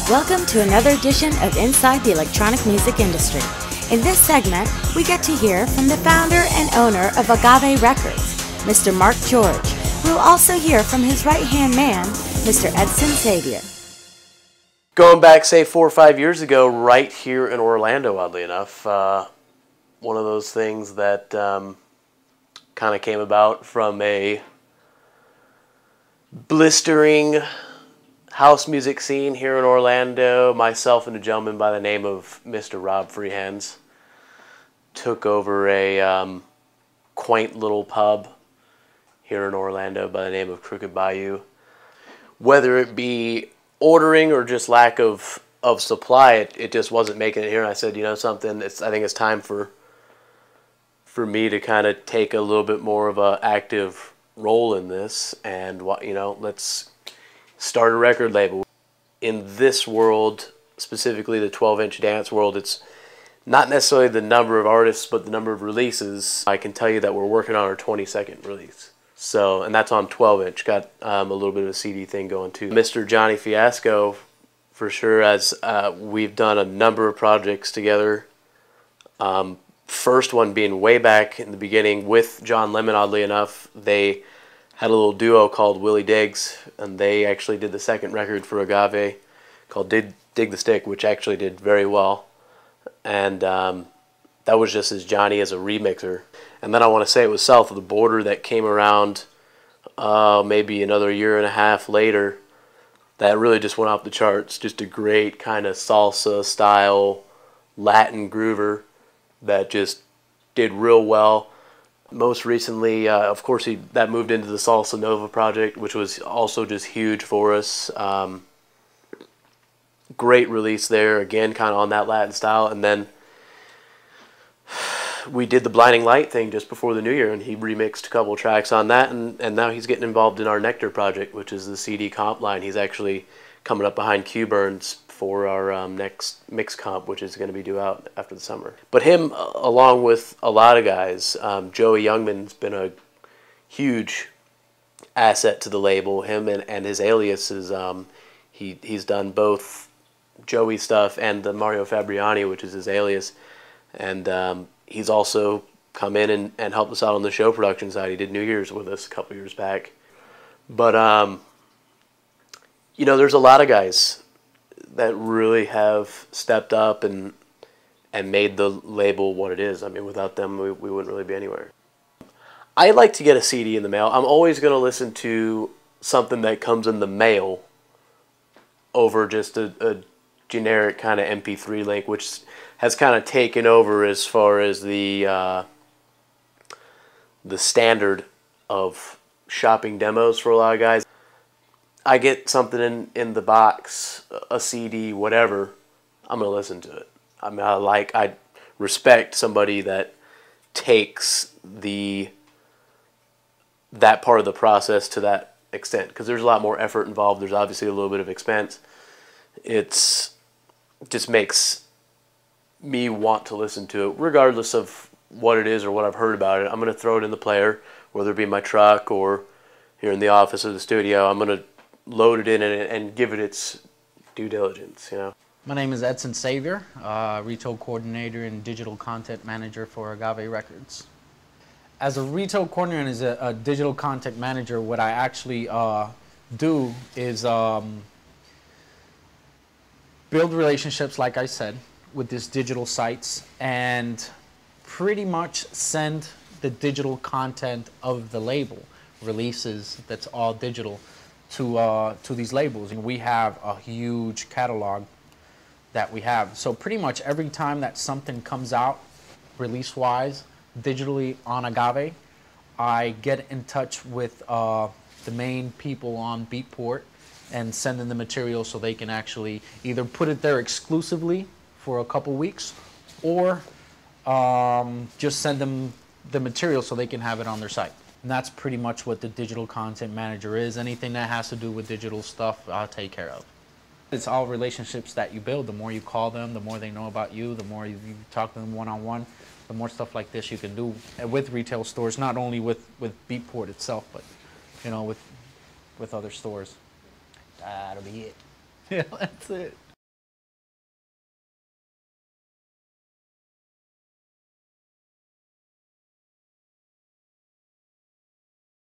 Welcome to another edition of Inside the Electronic Music Industry. In this segment, we get to hear from the founder and owner of Agave Records, Mr. Marc George. We'll also hear from his right-hand man, Mr. Edson Xavier. Going back, say, 4 or 5 years ago, right here in Orlando, oddly enough, one of those things that kind of came about from a blistering house music scene here in Orlando. Myself and a gentleman by the name of Mr. Rob Freehands took over a quaint little pub here in Orlando by the name of Crooked Bayou. Whether it be ordering or just lack of supply, it just wasn't making it here. And I said, you know something, I think it's time for me to kind of take a little bit more of an active role in this, and let's start a record label. In this world, specifically the 12-inch dance world, it's not necessarily the number of artists, but the number of releases. I can tell you that we're working on our 22nd release. So, and that's on 12-inch. Got a little bit of a CD thing going too. Mr. Johnny Fiasco, for sure, as we've done a number of projects together. First one being way back in the beginning with John Lemon, oddly enough. They had a little duo called Willie Diggs, and they actually did the second record for Agave called Dig the Stick, which actually did very well. And that was just as Johnny as a remixer. And then I want to say it was South of the Border that came around maybe another year and a half later that really just went off the charts. Just a great kind of salsa style Latin groover that just did real well. Most recently, of course, that moved into the Salsa Nova project, which was also just huge for us. Great release there, again, kind of on that Latin style. And then we did the Blinding Light thing just before the new year, and he remixed a couple tracks on that. And now he's getting involved in our Nectar project, which is the CD comp line. He's actually coming up behind Q-Burns for our next mix comp, which is going to be due out after the summer. But him, along with a lot of guys, Joey Youngman's been a huge asset to the label. Him and his aliases, he's done both Joey stuff and the Mario Fabriani, which is his alias. And he's also come in and helped us out on the show production side. He did New Year's with us a couple years back. But, there's a lot of guys that really have stepped up and made the label what it is. I mean, without them, we wouldn't really be anywhere. I like to get a CD in the mail. I'm always going to listen to something that comes in the mail over just a generic kind of MP3 link, which has kind of taken over as far as the standard of shopping demos for a lot of guys. I get something in the box, a CD, whatever, I'm going to listen to it. I mean, I respect somebody that takes that part of the process to that extent, because there's a lot more effort involved. There's obviously a little bit of expense. It just makes me want to listen to it, regardless of what it is or what I've heard about it. I'm going to throw it in the player, whether it be my truck or here in the office or the studio. I'm going to load it in and give it its due diligence, My name is Edson Xavier, retail coordinator and digital content manager for Agave Records. As a retail coordinator and as a digital content manager, what I actually do is build relationships, like I said, with these digital sites, and pretty much send the digital content of the label, releases that's all digital, to these labels. And we have a huge catalog that we have. So pretty much every time that something comes out, release-wise, digitally on Agave, I get in touch with the main people on Beatport and send them the material so they can actually either put it there exclusively for a couple weeks, or just send them the material so they can have it on their site. And that's pretty much what the digital content manager is. Anything that has to do with digital stuff, I'll take care of. It's all relationships that you build. The more you call them, the more they know about you, the more you talk to them one-on-one, the more stuff like this you can do with retail stores, not only with Beatport itself, but with other stores. That'll be it. Yeah, that's it.